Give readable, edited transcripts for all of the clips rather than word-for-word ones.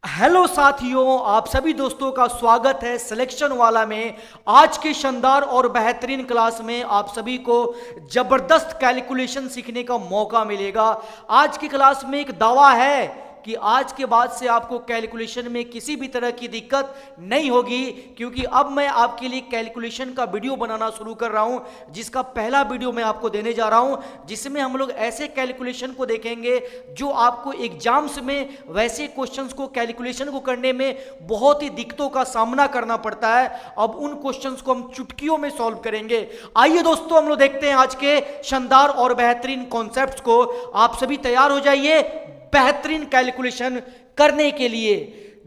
Hello साथियों, आप सभी दोस्तों का स्वागत है सिलेक्शन वाला में। आज के शानदार और बेहतरीन क्लास में आप सभी को जबरदस्त कैलकुलेशन सीखने का मौका मिलेगा। आज की क्लास में एक दावा है कि आज के बाद से आपको कैलकुलेशन में किसी भी तरह की दिक्कत नहीं होगी, क्योंकि अब मैं आपके लिए कैलकुलेशन का वीडियो बनाना शुरू कर रहा हूं, जिसका पहला वीडियो मैं आपको देने जा रहा हूं, जिसमें हम लोग ऐसे कैलकुलेशन को देखेंगे जो आपको एग्जाम्स में वैसे क्वेश्चंस को कैलकुलेशन को करने में बहुत ही दिक्कतों का सामना करना पड़ता है। अब उन क्वेश्चंस को हम चुटकियों में सॉल्व करेंगे। आइए दोस्तों, हम लोग देखते हैं आज के शानदार और बेहतरीन कॉन्सेप्ट्स को। आप सभी तैयार हो जाइए बेहतरीन कैलकुलेशन करने के लिए।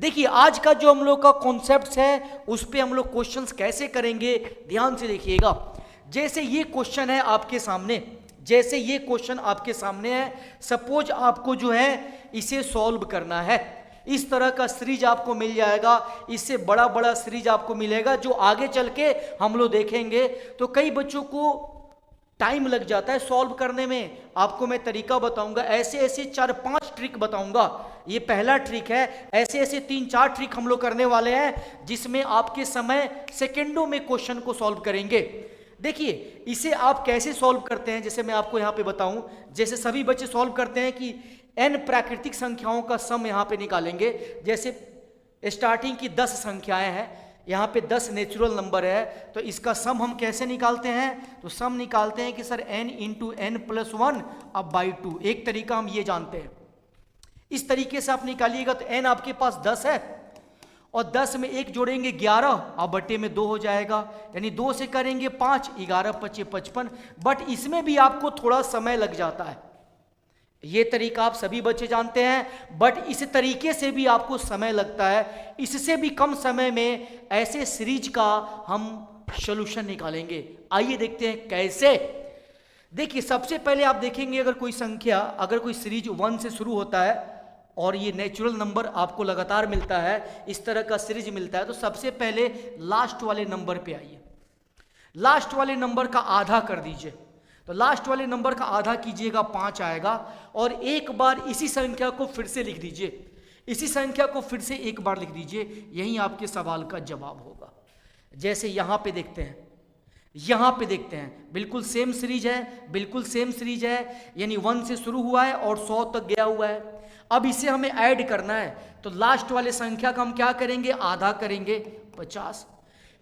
देखिए, आज का जो हम लोग का कॉन्सेप्ट है उस पे हम लोग क्वेश्चंस कैसे करेंगे, ध्यान से देखिएगा। जैसे ये क्वेश्चन है आपके सामने, है, सपोज आपको जो है इसे सॉल्व करना है। इस तरह का सीरीज आपको मिल जाएगा, इससे बड़ा बड़ा सीरीज आपको मिलेगा जो आगे चल के हम लोग देखेंगे। तो कई बच्चों को टाइम लग जाता है सॉल्व करने में। आपको मैं तरीका बताऊंगा, ऐसे ऐसे 4-5 ट्रिक बताऊंगा। ये पहला ट्रिक है, ऐसे ऐसे 3-4 ट्रिक हम लोग करने वाले हैं जिसमें आपके समय सेकेंडों में क्वेश्चन को सॉल्व करेंगे। देखिए, इसे आप कैसे सॉल्व करते हैं, जैसे मैं आपको यहाँ पे बताऊं। जैसे सभी बच्चे सॉल्व करते हैं कि n प्राकृतिक संख्याओं का सम यहाँ पे निकालेंगे। जैसे स्टार्टिंग की 10 संख्याएं हैं, यहाँ पे 10 नेचुरल नंबर है, तो इसका सम हम कैसे निकालते हैं? तो सम निकालते हैं कि sir n into n plus 1 अब बाई 2। एक तरीका हम ये जानते हैं, इस तरीके से आप निकालिएगा। तो n आपके पास 10 है और 10 में 1 जोड़ेंगे 11, अब बट्टे में 2 हो जाएगा, यानी 2 से करेंगे 5, 11 × 5 = 55। बट इसमें भी आपको थोड़ा समय लग जाता है। ये तरीका आप सभी बच्चे जानते हैं, बट इस तरीके से भी आपको समय लगता है। इससे भी कम समय में ऐसे सीरीज का हम सॉल्यूशन निकालेंगे। आइए देखते हैं कैसे। देखिए, सबसे पहले आप देखेंगे, अगर कोई संख्या, अगर कोई सीरीज 1 से शुरू होता है और ये नेचुरल नंबर आपको लगातार मिलता है, इस तरह का सीरीज मिलता है, तो सबसे पहले लास्ट वाले नंबर पे आइए। लास्ट वाले नंबर का आधा कर दीजिए। तो लास्ट वाले नंबर का आधा कीजिएगा, 5 आएगा। और एक बार इसी संख्या को फिर से लिख दीजिए, इसी संख्या को फिर से एक बार लिख दीजिए। यही आपके सवाल का जवाब होगा। जैसे यहाँ पे देखते हैं, बिल्कुल सेम सीरीज है, यानी 1 से शुरू हुआ है और 100 तक गया हुआ है। अब इसे हमें ऐड करना है, तो लास्ट वाले संख्या का हम क्या करेंगे? आधा करेंगे, 50।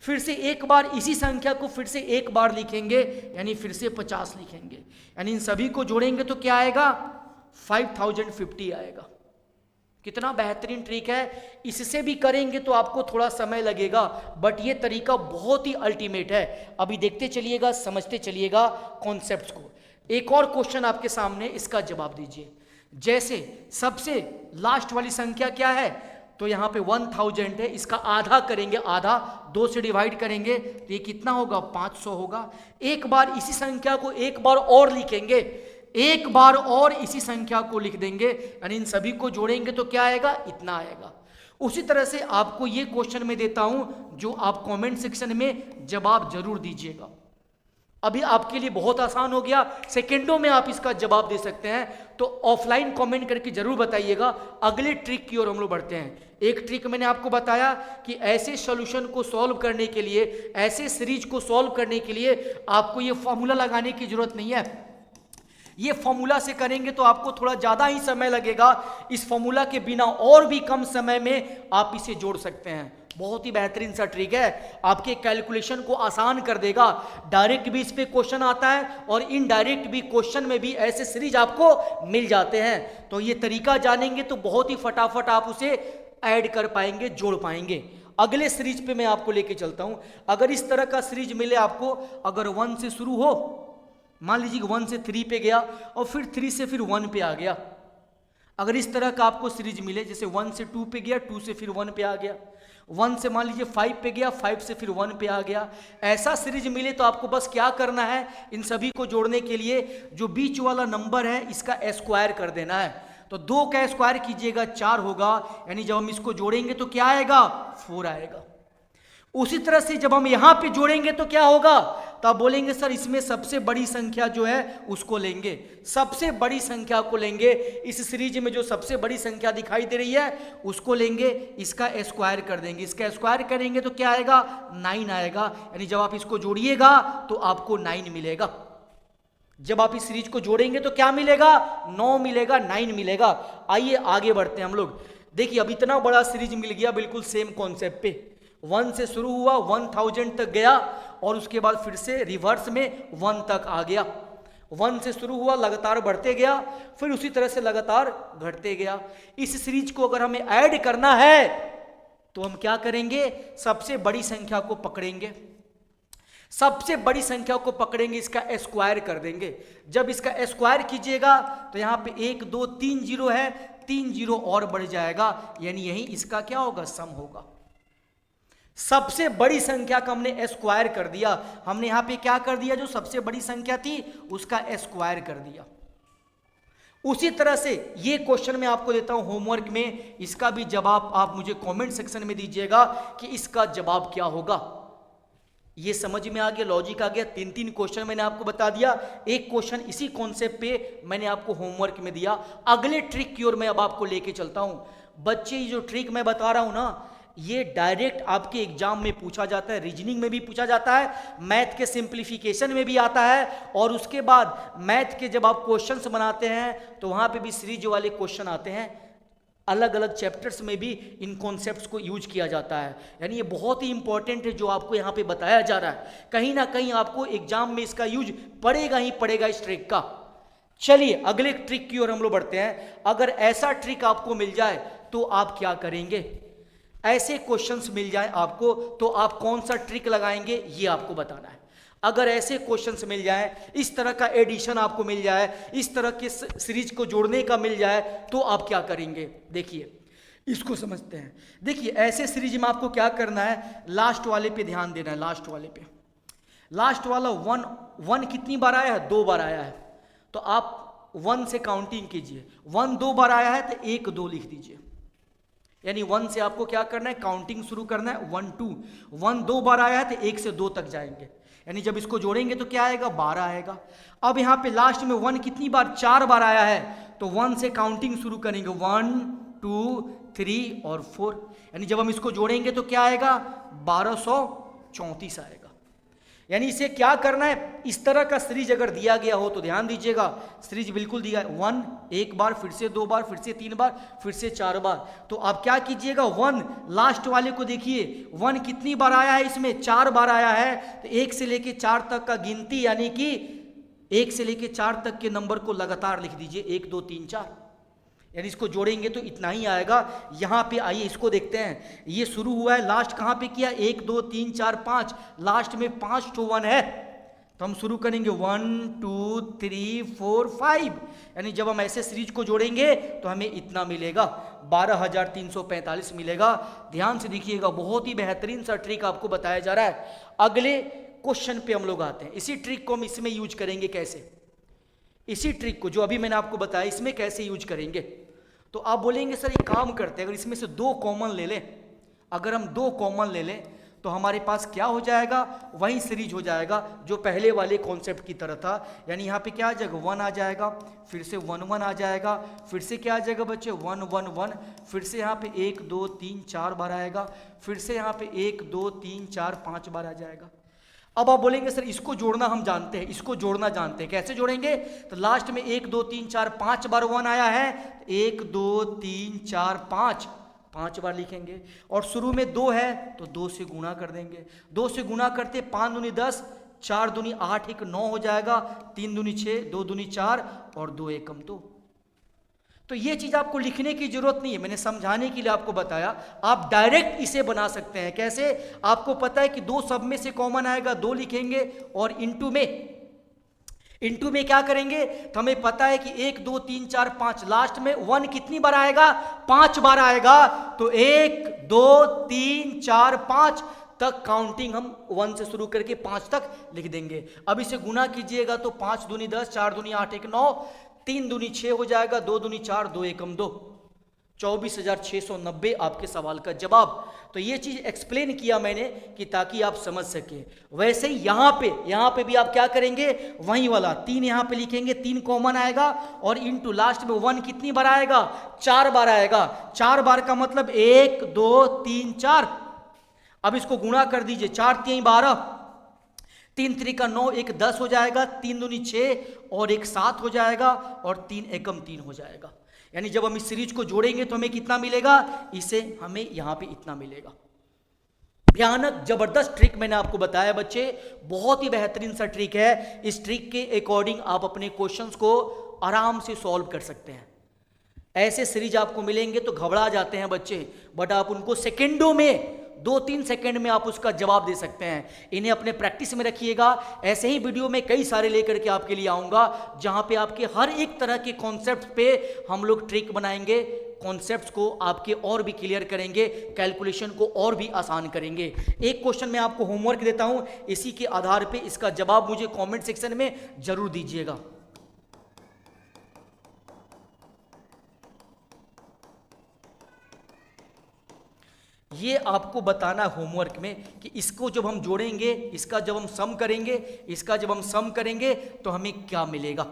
फिर से एक बार इसी संख्या को फिर से एक बार लिखेंगे, यानी फिर से 50 लिखेंगे, यानी इन सभी को जोड़ेंगे तो क्या आएगा? 5050 आएगा। कितना बेहतरीन ट्रिक है। इससे भी करेंगे तो आपको थोड़ा समय लगेगा, बट ये तरीका बहुत ही अल्टीमेट है। अभी देखते चलिएगा, समझते चलिएगा कॉन्सेप्ट्स को। एक और क्वेश्चन आपके सामने, इसका जवाब दीजिए। जैसे सबसे लास्ट वाली संख्या क्या है? तो यहाँ पे 1000 है, इसका आधा करेंगे, आधा 2 से डिवाइड करेंगे तो ये कितना होगा? 500 होगा। एक बार इसी संख्या को एक बार और लिखेंगे, एक बार और इसी संख्या को लिख देंगे, यानी इन सभी को जोड़ेंगे तो क्या आएगा? इतना आएगा। उसी तरह से आपको ये क्वेश्चन में देता हूं, जो आप कमेंट सेक्शन में जवाब जरूर दीजिएगा। अभी आपके लिए बहुत आसान हो गया, सेकेंडों में आप इसका जवाब दे सकते हैं। तो ऑफलाइन कमेंट करके जरूर बताइएगा। अगले ट्रिक की ओर हम लोग बढ़ते हैं। एक ट्रिक मैंने आपको बताया कि ऐसे सॉल्यूशन को सॉल्व करने के लिए, ऐसे सीरीज को सॉल्व करने के लिए आपको ये फॉर्मूला लगाने की जरूरत नहीं है। ये फॉर्मूला से करेंगे तो आपको थोड़ा ज़्यादा ही समय लगेगा। इस फॉर्मूला के बिना और भी कम समय में आप इसे जोड़ सकते हैं। बहुत ही बेहतरीन सा ट्रिक है, आपके कैलकुलेशन को आसान कर देगा। डायरेक्ट भी इस पे क्वेश्चन आता है और इनडायरेक्ट भी क्वेश्चन में भी ऐसे सीरीज आपको मिल जाते हैं। तो ये तरीका जानेंगे तो बहुत ही फटाफट आप उसे ऐड कर पाएंगे, जोड़ पाएंगे। अगले सीरीज पे मैं आपको लेके चलता हूं। अगर इस तरह का सीरीज मिले आपको, अगर 1 से शुरू हो, मान लीजिए 1 से 3 पे गया और फिर 3 से फिर 1 पे आ गया। अगर इस तरह का आपको सीरीज मिले, जैसे 1 से 2 पे गया, 2 से फिर 1 पे आ गया, 1 से मान लीजिए 5 पे गया, 5 से फिर 1 पे आ गया, ऐसा सीरीज मिले तो आपको बस क्या करना है? इन सभी को जोड़ने के लिए जो बीच वाला नंबर है इसका स्क्वायर कर देना है। तो 2 का स्क्वायर कीजिएगा, 4 होगा, यानी जब हम इसको जोड़ेंगे तो क्या आएगा? 4 आएगा। उसी तरह से जब हम यहां पे जोड़ेंगे तो क्या होगा? तो आप बोलेंगे सर इसमें सबसे बड़ी संख्या जो है उसको लेंगे, सबसे बड़ी संख्या को लेंगे, इस सीरीज में जो सबसे बड़ी संख्या दिखाई दे रही है उसको लेंगे, इसका स्क्वायर कर देंगे, इसका स्क्वायर करेंगे तो क्या आएगा 9 आएगा, यानी जब आप इसको जोड़िएगा तो आपको 9 मिलेगा। जब आप इस सीरीज को जोड़ेंगे तो क्या मिलेगा 9 मिलेगा, 9 मिलेगा। आइए आगे बढ़ते हैं हम लोग। देखिए अब इतना बड़ा सीरीज मिल गया बिल्कुल सेम कॉन्सेप्ट पे, 1 से शुरू हुआ 1000 तक गया और उसके बाद फिर से रिवर्स में 1 तक आ गया, 1 से शुरू हुआ लगातार बढ़ते गया, फिर उसी तरह से लगातार घटते गया। इस सीरीज को अगर हमें ऐड करना है तो हम क्या करेंगे, सबसे बड़ी संख्या को पकड़ेंगे, सबसे बड़ी संख्या को पकड़ेंगे, इसका स्क्वायर कर देंगे। जब इसका स्क्वायर कीजिएगा तो यहां पे 1 2 3 जीरो है, 3 जीरो और बढ़ जाएगा, यानी यही इसका क्या होगा सम होगा। सबसे बड़ी संख्या का हमने स्क्वायर कर दिया, हमने यहां पे क्या कर दिया, जो सबसे बड़ी संख्या थी उसका स्क्वायर कर दिया। उसी तरह से ये क्वेश्चन मैं आपको देता हूं होमवर्क में, इसका भी जवाब आप मुझे कमेंट सेक्शन में दीजिएगा कि इसका जवाब क्या होगा। ये समझ में आ गया, लॉजिक आ गया। 3 क्वेश्चन मैंने आपको बता दिया, एक क्वेश्चन इसी कॉन्सेप्ट पे मैंने आपको होमवर्क में दिया। अगले ट्रिक की ओर मैं अब आपको लेके चलता हूं। बच्चे ये जो ट्रिक मैं बता रहा हूं ना, ये डायरेक्ट आपके एग्जाम में पूछा जाता है, रीजनिंग में भी पूछा जाता है, मैथ के सिंप्लीफिकेशन में भी आता है, और उसके बाद मैथ के जब आप क्वेश्चंस बनाते हैं तो वहां पे भी सीरीज वाले क्वेश्चन आते हैं, अलग अलग चैप्टर्स में भी इन कॉन्सेप्ट्स को यूज किया जाता है। यानी ये बहुत ही इंपॉर्टेंट है जो आपको यहाँ पे बताया जा रहा है, कहीं ना कहीं आपको एग्जाम में इसका यूज पड़ेगा ही पड़ेगा इस ट्रिक का। चलिए अगले ट्रिक की ओर हम लोग बढ़ते हैं। अगर ऐसा ट्रिक आपको मिल जाए तो आप क्या करेंगे, ऐसे क्वेश्चंस मिल जाए आपको तो आप कौन सा ट्रिक लगाएंगे ये आपको बताना है। अगर ऐसे क्वेश्चंस मिल जाए, इस तरह का एडिशन आपको मिल जाए, इस तरह के सीरीज को जोड़ने का मिल जाए तो आप क्या करेंगे, देखिए इसको समझते हैं। देखिए ऐसे सीरीज में आपको क्या करना है, लास्ट वाले पे ध्यान देना है, लास्ट वाले पे। लास्ट वाला 1 कितनी बार आया है, 2 बार आया है, तो आप 1 से काउंटिंग कीजिए। 1 2 बार आया है तो 1 2 लिख दीजिए, यानी 1 से आपको क्या करना है, काउंटिंग शुरू करना है 1 2। 1 2 बार आया है तो 1 से 2 तक जाएंगे, यानी जब इसको जोड़ेंगे तो क्या आएगा 12 आएगा। अब यहां पे लास्ट में 1 कितनी बार, 4 बार आया है, तो 1 से काउंटिंग शुरू करेंगे 1 2 3 और 4, यानी जब हम इसको जोड़ेंगे तो क्या आएगा 1234 आएगा। यानी इसे क्या करना है, इस तरह का सीरीज अगर दिया गया हो तो ध्यान दीजिएगा, सीरीज बिल्कुल दिया है 1 1 बार, फिर से 2 बार, फिर से 3 बार, फिर से 4 बार, तो आप क्या कीजिएगा 1 लास्ट वाले को देखिए 1 कितनी बार आया है, इसमें 4 बार आया है, तो 1 से लेके 4 तक का गिनती, यानी कि 1 से लेके 4 तक के नंबर को लगातार लिख दीजिए 1 2 3 4, यानी इसको जोड़ेंगे तो इतना ही आएगा। यहां पे आइए इसको देखते हैं, ये शुरू हुआ है, लास्ट कहां पे किया 1 2 3 4 5, लास्ट में 5 to 1 है, तो हम शुरू करेंगे 1 2 3 4 5, यानी जब हम ऐसे सीरीज को जोड़ेंगे तो हमें इतना मिलेगा 12345 मिलेगा। ध्यान से देखिएगा, बहुत ही बेहतरीन सा ट्रिक आपको बताया जा रहा है। अगले क्वेश्चन पे हम लोग आते हैं, इसी ट्रिक को हम इसमें यूज करेंगे। कैसे, इसी ट्रिक को जो अभी मैंने आपको बताया इसमें कैसे यूज करेंगे, तो आप बोलेंगे सर एक काम करते हैं, अगर इसमें से 2 कॉमन ले लें, अगर हम 2 कॉमन ले लें तो हमारे पास क्या हो जाएगा, वही सीरीज हो जाएगा जो पहले वाले कॉन्सेप्ट की तरह था। यानी यहाँ पे क्या आ जाएगा 1 आ जाएगा, फिर से 1 1 आ जाएगा, फिर से क्या आ जाएगा बच्चे 1 1 1, फिर से यहाँ पे 1 2 3 4 बार आएगा, फिर से यहाँ पे 1 2 3 4 5 बार आ जाएगा। अब आप बोलेंगे सर इसको जोड़ना हम जानते हैं, इसको जोड़ना जानते हैं, कैसे जोड़ेंगे, तो लास्ट में 1 2 3 4 5 बार 1 आया है, 1 2 3 4 5 बार लिखेंगे, और शुरू में 2 है तो 2 से गुणा कर देंगे, 2 से गुणा करते 5 दूनी 10, 4 दूनी 8, 1 9 हो जाएगा, 3 दूनी 6, 2 दूनी 4 और 2 एकम 2। तो ये चीज आपको लिखने की जरूरत नहीं है, मैंने समझाने के लिए आपको बताया, आप डायरेक्ट इसे बना सकते हैं। कैसे, आपको पता है कि 2 सब में से कॉमन आएगा, 2 लिखेंगे, और इनटू में क्या करेंगे, तो हमें पता है कि 1 2 3 4 5, लास्ट में 1 कितनी बार आएगा, 5 बार आएगा, तो 1 2 3 4 5 तक काउंटिंग हम 1 से शुरू करके 5 तक लिख देंगे। अब इसे गुना कीजिएगा तो 5 दूनी 10, 4 दूनी 8, 1 9, 3 दूनी 6 हो जाएगा, 2 दूनी 4, 2 एकम 2, 24,690 आपके सवाल का जवाब। तो ये चीज एक्सप्लेन किया मैंने कि ताकि आप समझ सके। वैसे ही यहां पे भी आप क्या करेंगे, वही वाला 3 यहां पे लिखेंगे, 3 कॉमन आएगा और इनटू लास्ट में 1 कितनी बार आएगा, 4 बार आएगा। 4 बार का मतलब 1 2 3 4। अब इसको गुणा कर दीजिए, 4 3 12, 3 3 का 9, 1 10 हो जाएगा, 3 दूनी 6 और 1 7 हो जाएगा और 3 एकम 3 हो जाएगा। यानी जब हम इस सीरीज को जोड़ेंगे तो हमें कितना मिलेगा, इसे हमें यहां पे इतना मिलेगा। भयानक जबरदस्त ट्रिक मैंने आपको बताया बच्चे, बहुत ही बेहतरीन सा ट्रिक है। इस ट्रिक के अकॉर्डिंग आप अपने क्वेश्चंस को आराम से सॉल्व कर सकते हैं। ऐसे सीरीज आपको मिलेंगे तो घबरा जाते हैं बच्चे, बट आप उनको सेकेंडों में 2-3 सेकंड में आप उसका जवाब दे सकते हैं। इन्हें अपने प्रैक्टिस में रखिएगा। ऐसे ही वीडियो में कई सारे लेकर के आपके लिए आऊंगा, जहां पे आपके हर एक तरह के कॉन्सेप्ट पे हम लोग ट्रिक बनाएंगे, कॉन्सेप्ट्स को आपके और भी क्लियर करेंगे, कैलकुलेशन को और भी आसान करेंगे। एक क्वेश्चन मैं आपको होमवर्क देता हूं, इसी के आधार पे इसका जवाब मुझे कमेंट सेक्शन में जरूर दीजिएगा। ये आपको बताना होमवर्क में कि इसको जब हम जोड़ेंगे, इसका जब हम सम करेंगे, इसका जब हम सम करेंगे तो हमें क्या मिलेगा,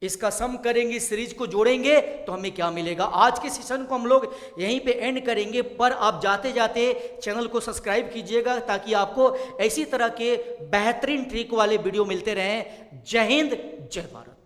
इसका सम करेंगे, सीरीज को जोड़ेंगे तो हमें क्या मिलेगा। आज के सेशन को हम लोग यहीं पे एंड करेंगे, पर आप जाते जाते चैनल को सब्सक्राइब कीजिएगा ताकि आपको ऐसी तरह के बेहतरीन ट्रिक वाले वीडियो मिलते रहें। जय हिंद, जय भारत।